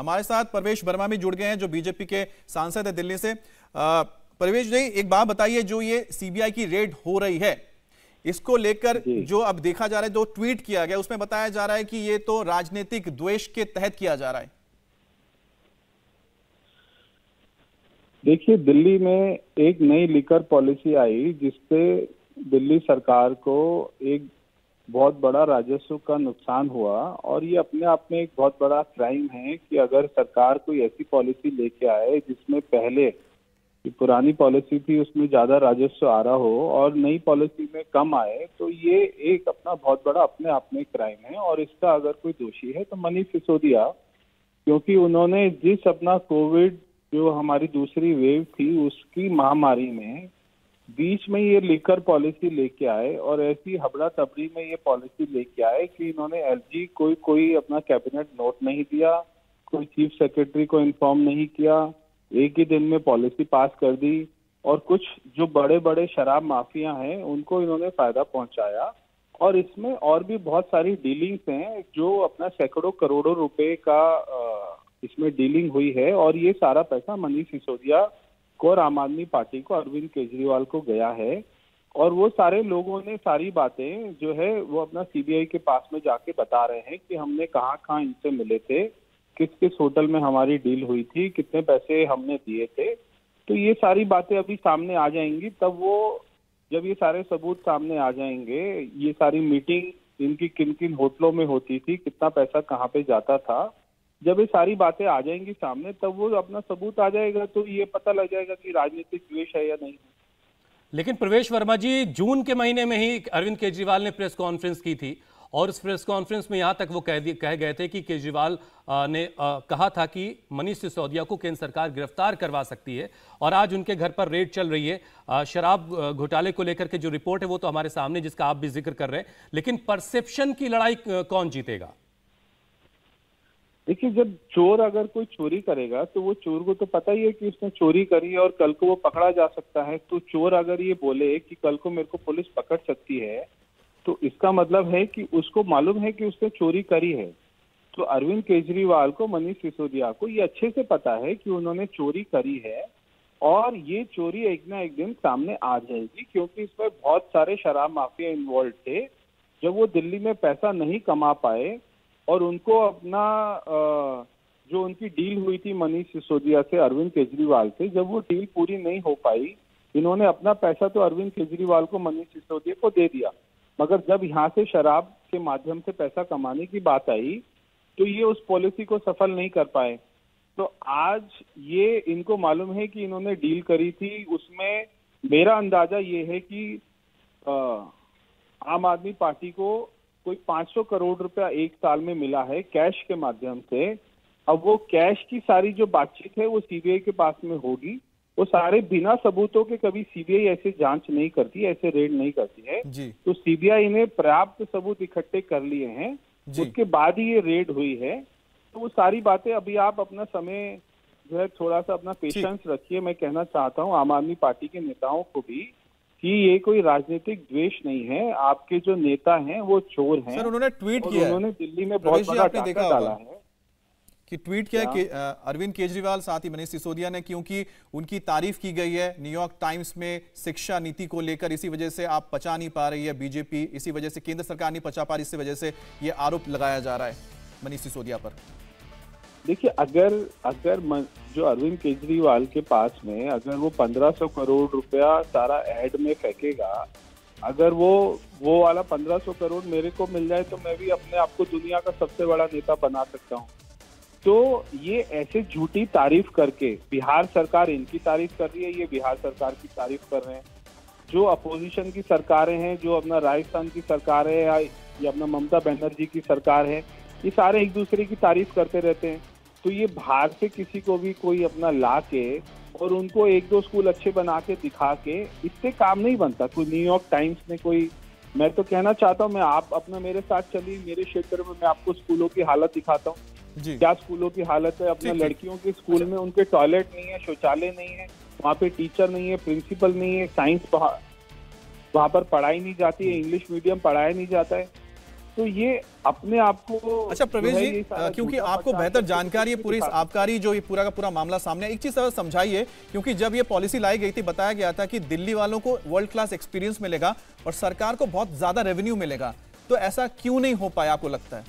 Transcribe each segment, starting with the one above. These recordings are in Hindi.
हमारे साथ परवेश वर्मा भी जुड़ गए हैं, जो बीजेपी के सांसद है दिल्ली से। परवेश जी, एक बात बताइए, जो ये सीबीआई की रेड हो रही है, इसको लेकर जो अब देखा जा रहा है, जो ट्वीट किया गया उसमें बताया जा रहा है कि ये तो राजनीतिक द्वेष के तहत किया जा रहा है। देखिए, दिल्ली में एक नई लिकर पॉलिसी आई जिससे दिल्ली सरकार को एक बहुत बड़ा राजस्व का नुकसान हुआ, और ये अपने आप में एक बहुत बड़ा क्राइम है कि अगर सरकार कोई ऐसी पॉलिसी लेके आए जिसमें पहले जो पुरानी पॉलिसी थी उसमें ज्यादा राजस्व आ रहा हो और नई पॉलिसी में कम आए, तो ये एक अपना बहुत बड़ा अपने आप में क्राइम है। और इसका अगर कोई दोषी है तो मनीष सिसोदिया, क्योंकि उन्होंने जिस अपना कोविड जो हमारी दूसरी वेव थी उसकी महामारी में बीच में ये लिकर पॉलिसी लेके आए और ऐसी हबड़ा तबड़ी में ये पॉलिसी लेके आए कि इन्होंने एलजी कोई अपना कैबिनेट नोट नहीं दिया, कोई चीफ सेक्रेटरी को इन्फॉर्म नहीं किया, एक ही दिन में पॉलिसी पास कर दी, और कुछ जो बड़े बड़े शराब माफिया हैं उनको इन्होंने फायदा पहुंचाया। और इसमें और भी बहुत सारी डीलिंग्स हैं जो अपना सैकड़ों करोड़ों रुपए का इसमें डीलिंग हुई है, और ये सारा पैसा मनीष सिसोदिया को और आम आदमी पार्टी को, अरविंद केजरीवाल को गया है। और वो सारे लोगों ने सारी बातें जो है वो अपना सीबीआई के पास में जाके बता रहे हैं कि हमने कहाँ कहाँ इनसे मिले थे, किस किस होटल में हमारी डील हुई थी, कितने पैसे हमने दिए थे। तो ये सारी बातें अभी सामने आ जाएंगी, तब वो जब ये सारे सबूत सामने आ जाएंगे, ये सारी मीटिंग इनकी किन किन होटलों में होती थी, कितना पैसा कहाँ पे जाता था, जब ये सारी बातें आ जाएंगी सामने तब वो अपना सबूत आ जाएगा, तो ये पता लग जाएगा कि राजनीतिक द्वेष है या नहीं। लेकिन प्रवेश वर्मा जी, जून के महीने में ही अरविंद केजरीवाल ने प्रेस कॉन्फ्रेंस की थी, और उस प्रेस कॉन्फ्रेंस में यहां तक वो कह गए थे कि केजरीवाल ने कहा था कि मनीष सिसोदिया को केंद्र सरकार गिरफ्तार करवा सकती है, और आज उनके घर पर रेड चल रही है। शराब घोटाले को लेकर के जो रिपोर्ट है वो तो हमारे सामने, जिसका आप भी जिक्र कर रहे हैं, लेकिन परसेप्शन की लड़ाई कौन जीतेगा? देखिए, जब चोर अगर कोई चोरी करेगा तो वो चोर को तो पता ही है कि उसने चोरी करी है और कल को वो पकड़ा जा सकता है। तो चोर अगर ये बोले कि कल को मेरे को पुलिस पकड़ सकती है, तो इसका मतलब है कि उसको मालूम है कि उसने चोरी करी है। तो अरविंद केजरीवाल को, मनीष सिसोदिया को ये अच्छे से पता है कि उन्होंने चोरी करी है, और ये चोरी एक ना एक दिन सामने आ जाएगी, क्योंकि इसमें बहुत सारे शराब माफिया इन्वॉल्व थे। जब वो दिल्ली में पैसा नहीं कमा पाए और उनको अपना जो उनकी डील हुई थी मनीष सिसोदिया से, अरविंद केजरीवाल से, जब वो डील पूरी नहीं हो पाई, इन्होंने अपना पैसा तो अरविंद केजरीवाल को, मनीष सिसोदिया को दे दिया, मगर जब यहाँ से शराब के माध्यम से पैसा कमाने की बात आई तो ये उस पॉलिसी को सफल नहीं कर पाए। तो आज ये इनको मालूम है कि इन्होंने डील करी थी, उसमें मेरा अंदाजा ये है कि आम आदमी पार्टी को कोई 500 करोड़ रुपया एक साल में मिला है कैश के माध्यम से। अब वो कैश की सारी जो बातचीत है वो सीबीआई के पास में होगी। वो सारे बिना सबूतों के कभी सीबीआई ऐसे जांच नहीं करती, ऐसे रेड नहीं करती है जी। तो सीबीआई ने पर्याप्त सबूत इकट्ठे कर लिए हैं, उसके बाद ही ये रेड हुई है। तो वो सारी बातें, अभी आप अपना समय जो है थोड़ा सा अपना पेशेंस रखिए। मैं कहना चाहता हूँ आम आदमी पार्टी के नेताओं को भी कि ये कोई राजनीतिक द्वेष नहीं है। आपके जो नेता हैं वो चोर हैं। सर, उन्होंने ट्वीट किया, उन्होंने दिल्ली में बहुत बड़ा टाका डाला है कि ट्वीट किया कि अरविंद केजरीवाल साथ ही मनीष सिसोदिया ने, क्योंकि उनकी तारीफ की गई है न्यूयॉर्क टाइम्स में शिक्षा नीति को लेकर, इसी वजह से आप पचा नहीं पा रही है बीजेपी, इसी वजह से केंद्र सरकार नहीं पचा पा रही, इसी वजह से ये आरोप लगाया जा रहा है मनीष सिसोदिया पर। देखिए, अगर जो अरविंद केजरीवाल के पास में अगर वो 1500 करोड़ रुपया सारा एड में फेंकेगा, अगर वो वाला 1500 करोड़ मेरे को मिल जाए तो मैं भी अपने आप को दुनिया का सबसे बड़ा नेता बना सकता हूँ। तो ये ऐसे झूठी तारीफ करके, बिहार सरकार इनकी तारीफ कर रही है, ये बिहार सरकार की तारीफ कर रहे हैं, जो अपोजिशन की सरकारें हैं, जो अपना राजस्थान की सरकार है या अपना ममता बनर्जी की सरकार है, ये सारे एक दूसरे की तारीफ करते रहते हैं। तो ये बाहर से किसी को भी कोई अपना ला के और उनको एक दो स्कूल अच्छे बना के दिखा के, इससे काम नहीं बनता। कोई न्यूयॉर्क टाइम्स ने कोई, मैं तो कहना चाहता हूँ, मैं आप अपना मेरे साथ चलिए, मेरे क्षेत्र में मैं आपको स्कूलों की हालत दिखाता हूँ। क्या स्कूलों की हालत है अपने लड़कियों के स्कूल में, उनके टॉयलेट नहीं है, शौचालय नहीं है, वहाँ पे टीचर नहीं है, प्रिंसिपल नहीं है, साइंस वहाँ पर पढ़ाई नहीं जाती है, इंग्लिश मीडियम पढ़ाया नहीं जाता है। तो ये अपने आप को। अच्छा प्रवेश जी, क्योंकि आपको बेहतर जानकारी है पूरी इस आबकारी जो ये पूरा का पूरा मामला सामने, एक चीज समझाइए, क्योंकि जब ये पॉलिसी लाई गई थी बताया गया था कि दिल्ली वालों को वर्ल्ड क्लास एक्सपीरियंस मिलेगा और सरकार को बहुत ज्यादा रेवेन्यू मिलेगा, तो ऐसा क्यों नहीं हो पाया आपको लगता है?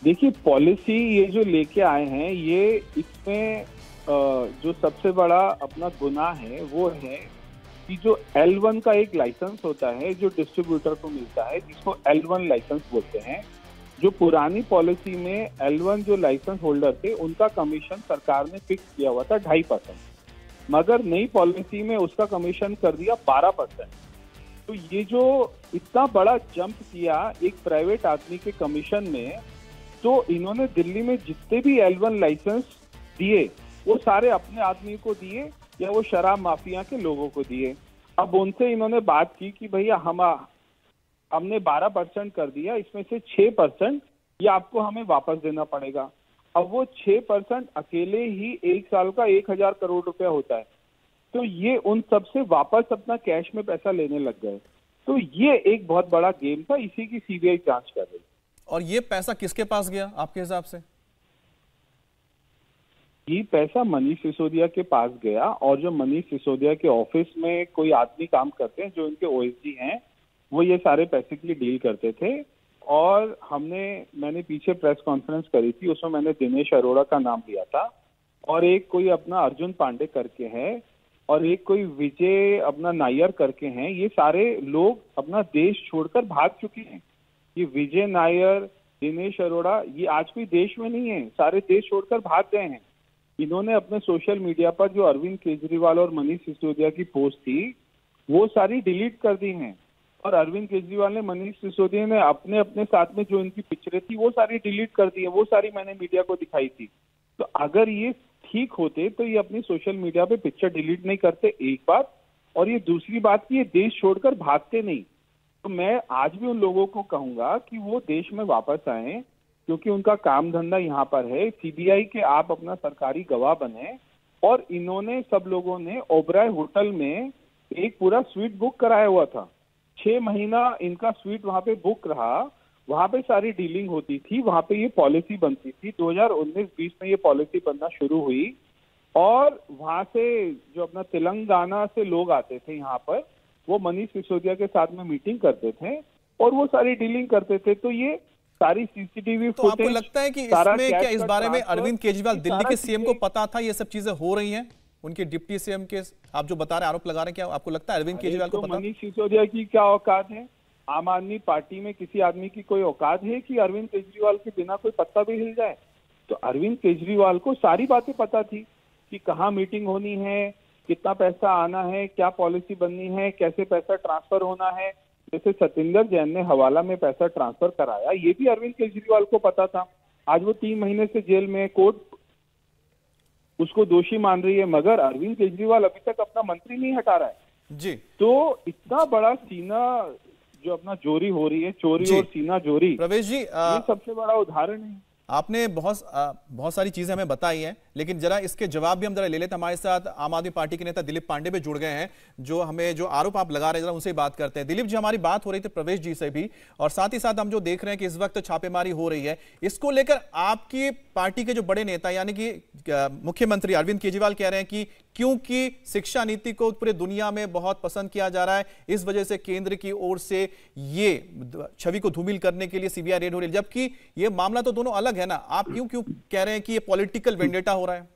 देखिए, पॉलिसी ये जो लेके आए हैं, ये इसमें जो सबसे बड़ा अपना गुनाह है वो है कि जो L1 का एक लाइसेंस होता है जो डिस्ट्रीब्यूटर को मिलता है, जिसको L1 लाइसेंस बोलते हैं। जो पुरानी पॉलिसी में L1 जो लाइसेंस होल्डर थे उनका कमीशन सरकार ने फिक्स किया हुआ था 2.5%, मगर नई पॉलिसी में उसका कमीशन कर दिया 12%। तो ये जो इतना बड़ा जंप किया एक प्राइवेट आदमी के कमीशन में, तो इन्होंने दिल्ली में जितने भी L1 लाइसेंस दिए वो सारे अपने आदमी को दिए या वो शराब माफिया के लोगों को दिए। अब उनसे इन्होंने बात की कि भैया हमने 12% कर दिया, इसमें से 6% ये आपको हमें वापस देना पड़ेगा। अब वो 6% अकेले ही एक साल का 1000 करोड़ रुपया होता है। तो ये उन सबसे वापस अपना कैश में पैसा लेने लग गए। तो ये एक बहुत बड़ा गेम था, इसी की सीबीआई जांच कर रही। और ये पैसा किसके पास गया आपके हिसाब से? ये पैसा मनीष सिसोदिया के पास गया, और जो मनीष सिसोदिया के ऑफिस में कोई आदमी काम करते हैं जो इनके ओएसडी हैं, वो ये सारे पैसे की डील करते थे। और मैंने पीछे प्रेस कॉन्फ्रेंस करी थी, उसमें मैंने दिनेश अरोड़ा का नाम लिया था, और एक कोई अपना अर्जुन पांडे करके है, और एक कोई विजय अपना नायर करके हैं। ये सारे लोग अपना देश छोड़कर भाग चुके हैं। ये विजय नायर, दिनेश अरोड़ा, ये आज कोई देश में नहीं है, सारे देश छोड़कर भाग गए हैं। इन्होंने अपने सोशल मीडिया पर जो अरविंद केजरीवाल और मनीष सिसोदिया की पोस्ट थी वो सारी डिलीट कर दी हैं, और अरविंद केजरीवाल ने, मनीष सिसोदिया ने अपने अपने साथ में जो इनकी पिक्चरें थी वो सारी डिलीट कर दी है। वो सारी मैंने मीडिया को दिखाई थी। तो अगर ये ठीक होते तो ये अपनी सोशल मीडिया पे पिक्चर डिलीट नहीं करते, एक बात। और ये दूसरी बात कि ये देश छोड़कर भागते नहीं। तो मैं आज भी उन लोगों को कहूंगा कि वो देश में वापस आए, क्योंकि उनका काम धंधा यहाँ पर है। सीबीआई के आप अपना सरकारी गवाह बने। और इन्होंने सब लोगों ने ओबराय होटल में एक पूरा स्वीट बुक कराया हुआ था। 6 महीना इनका स्वीट वहां पे बुक रहा, वहां पे सारी डीलिंग होती थी, वहां पे ये पॉलिसी बनती थी। 2019-20 में ये पॉलिसी बनना शुरू हुई, और वहां से जो अपना तेलंगाना से लोग आते थे यहाँ पर, वो मनीष सिसोदिया के साथ में मीटिंग करते थे और वो सारी डीलिंग करते थे। तो ये सारी सीसीटीवी तो आपको लगता है कि इसमें क्या इस बारे में अरविंद केजरीवाल दिल्ली के सीएम को पता था ये सब चीजें हो रही हैं? उनके डिप्टी सीएम के आप जो बता रहे हैं, आरोप लगा रहे हैं, क्या आपको लगता है अरविंद केजरीवाल को पता? मनीष सिसोदिया की क्या औकात है? आम आदमी पार्टी में किसी आदमी की कोई औकात है कि अरविंद केजरीवाल के बिना कोई पत्ता भी हिल जाए? तो अरविंद केजरीवाल को सारी बातें पता थी कि कहाँ मीटिंग होनी है, कितना पैसा आना है, क्या पॉलिसी बननी है, कैसे पैसा ट्रांसफर होना है। जैसे सतिंदर जैन ने हवाला में पैसा ट्रांसफर कराया, ये भी अरविंद केजरीवाल को पता था। आज वो 3 महीने से जेल में, कोर्ट उसको दोषी मान रही है, मगर अरविंद केजरीवाल अभी तक अपना मंत्री नहीं हटा रहा है जी। तो इतना बड़ा सीना जो अपना चोरी हो रही है, चोरी और सीना चोरी, प्रवेश जी ये सबसे बड़ा उदाहरण है। आपने बहुत सारी चीजें हमें बताई हैं, लेकिन जरा इसके जवाब भी हम जरा ले लेते। हमारे साथ आम आदमी पार्टी के नेता दिलीप पांडे भी जुड़ गए हैं, जो आरोप आप लगा रहे हैं, जरा उनसे बात करते हैं। दिलीप जी, हमारी बात हो रही थी प्रवेश जी से भी, और साथ ही साथ हम जो देख रहे हैं कि इस वक्त छापेमारी हो रही है, इसको लेकर आपकी पार्टी के जो बड़े नेता यानी कि मुख्यमंत्री अरविंद केजरीवाल कह रहे हैं कि क्योंकि शिक्षा नीति को पूरे दुनिया में बहुत पसंद किया जा रहा है, इस वजह से केंद्र की ओर से ये छवि को धूमिल करने के लिए सीबीआई रेड हो रही है, जबकि ये मामला तो दोनों अलग है ना। आप क्यों कह रहे हैं कि ये पॉलिटिकल वेंडेटा हो रहा है?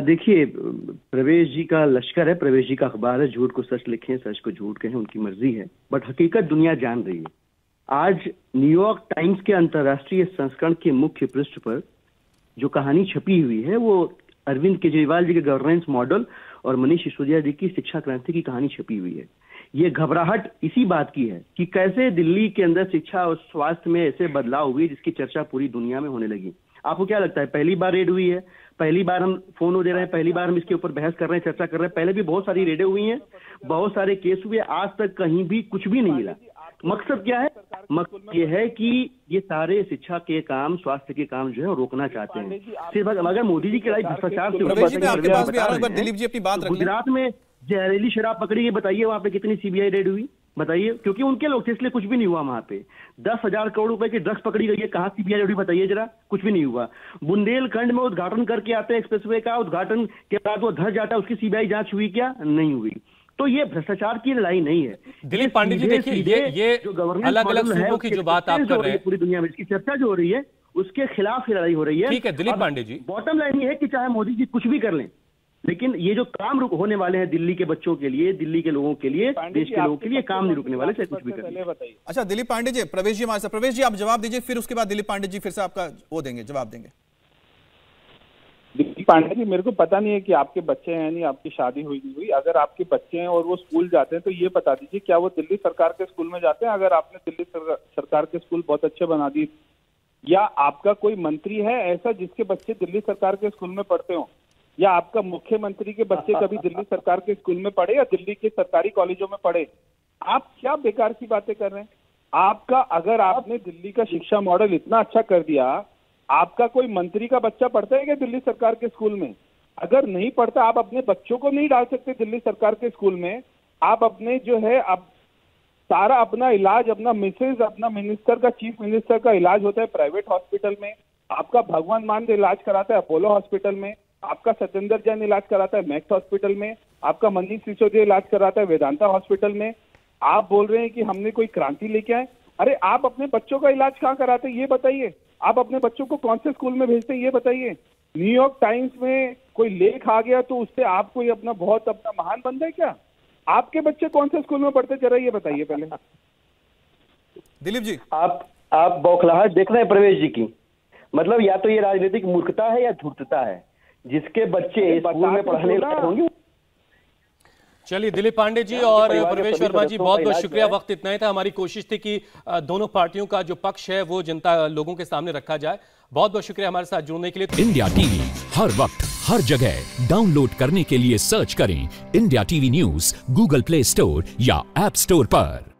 देखिए, प्रवेश जी का लश्कर है, प्रवेश जी का अखबार है, झूठ को सच लिखें, सच को झूठ कहें, उनकी मर्जी है, बट हकीकत दुनिया जान रही है। आज न्यूयॉर्क टाइम्स के अंतर्राष्ट्रीय संस्करण के मुख्य पृष्ठ पर जो कहानी छपी हुई है वो अरविंद केजरीवाल जी के गवर्नेंस मॉडल और मनीष सिसोदिया जी की शिक्षा क्रांति की कहानी छपी हुई है। ये घबराहट इसी बात की है कि कैसे दिल्ली के अंदर शिक्षा और स्वास्थ्य में ऐसे बदलाव हुए जिसकी चर्चा पूरी दुनिया में होने लगी। आपको क्या लगता है पहली बार रेड हुई है? पहली बार हम फोन दे रहे हैं, पहली बार हम इसके ऊपर बहस कर रहे हैं, चर्चा कर रहे हैं? पहले भी बहुत सारी रेडें हुई हैं, बहुत सारे केस हुए, आज तक कहीं भी कुछ भी नहीं मिला। मकसद क्या है? मकसद ये है कि ये सारे शिक्षा के काम, स्वास्थ्य के काम जो है रोकना चाहते हैं। सिर्फ अगर मोदी जी की राय भ्रष्टाचार से दिलीप जी अपनी बात रख लें। गुजरात में जहरीली शराब पकड़ी गई, बताइए वहां पे कितनी सीबीआई रेड हुई? बताइए, क्योंकि उनके लोग थे इसलिए कुछ भी नहीं हुआ वहां पे। 10,000 करोड़ रुपए की ड्रग्स पकड़ी गई है, कहाँ सीबीआई रेडी, बताइए जरा, कुछ भी नहीं हुआ। बुंदेलखंड में उद्घाटन करके आते हैं एक्सप्रेसवे का, उद्घाटन के बाद वो धर जाता है, उसकी सीबीआई जांच हुई क्या? नहीं हुई। तो ये भ्रष्टाचार की लड़ाई नहीं है। दिलीप पांडे जी देखिए, ये अलग अलग सूबों की जो बात आप कर रहे हैं, पूरी दुनिया में इसकी चर्चा जो हो रही है उसके खिलाफ ही लड़ाई हो रही है। ठीक है दिलीप पांडे जी, बॉटम लाइन ये है कि चाहे मोदी जी कुछ भी कर लें, लेकिन ये जो काम होने वाले हैं दिल्ली के बच्चों के लिए, दिल्ली के लोगों के लिए, देश के लोगों के लिए, काम नहीं रुकने वाले, चाहे कुछ भी कर लें। अच्छा दिलीप पांडे जी, प्रवेश जी हमारे साथ। प्रवेश जी आप जवाब दीजिए, फिर उसके बाद दिलीप पांडे जी फिर से आपका वो देंगे, जवाब देंगे। दिलीप पांडे जी, मेरे को पता नहीं है कि आपके बच्चे हैं नहीं, आपकी शादी हुई नहीं हुई। अगर आपके बच्चे हैं और वो स्कूल जाते हैं तो ये बता दीजिए क्या वो दिल्ली सरकार के स्कूल में जाते हैं? अगर आपने दिल्ली सरकार के स्कूल बहुत अच्छे बना दिए, या आपका कोई मंत्री है ऐसा जिसके बच्चे दिल्ली सरकार के स्कूल में पढ़ते हो, या आपका मुख्यमंत्री के बच्चे कभी दिल्ली सरकार के स्कूल में पढ़े या दिल्ली के सरकारी कॉलेजों में पढ़े? आप क्या बेकार की बातें कर रहे हैं? आपका, अगर आपने दिल्ली का शिक्षा मॉडल इतना अच्छा कर दिया, आपका कोई मंत्री का बच्चा पढ़ता है क्या दिल्ली सरकार के स्कूल में? अगर नहीं पढ़ता, आप अपने बच्चों को नहीं डाल सकते दिल्ली सरकार के स्कूल में। आप अपने जो है, अब सारा अपना इलाज, अपना मिसेज, अपना मिनिस्टर का, चीफ मिनिस्टर का इलाज होता है प्राइवेट हॉस्पिटल में। आपका भगवान मान इलाज कराता है अपोलो हॉस्पिटल में, आपका सत्येंद्र जैन इलाज कराता है मैक्स हॉस्पिटल में, आपका मनीष सिसोदिया इलाज कराता है वेदांता हॉस्पिटल में। आप बोल रहे हैं कि हमने कोई क्रांति लेके आए। अरे आप अपने बच्चों का इलाज कहाँ कराते हैं ये बताइए। आप अपने बच्चों को कौन से स्कूल में भेजते हैं ये बताइए। न्यूयॉर्क टाइम्स में कोई लेख आ गया तो उससे आप कोई अपना बहुत अपना महान बन गए क्या? आपके बच्चे कौन से स्कूल में पढ़ते, जरा ये बताइए पहले। दिलीप जी, आप बौखलाहट देख रहे हैं प्रवेश जी की, मतलब या तो ये राजनीतिक मूर्खता है या धूर्तता है। जिसके बच्चे स्कूल में पढ़ने लायक होंगे। चलिए दिलीप पांडे जी और प्रवेश वर्मा जी, बहुत बहुत शुक्रिया। वक्त इतना ही था। हमारी कोशिश थी कि दोनों पार्टियों का जो पक्ष है वो जनता लोगों के सामने रखा जाए। बहुत बहुत शुक्रिया हमारे साथ जुड़ने के लिए। इंडिया टीवी हर वक्त हर जगह डाउनलोड करने के लिए सर्च करें India TV news Google play store या ऐप स्टोर पर।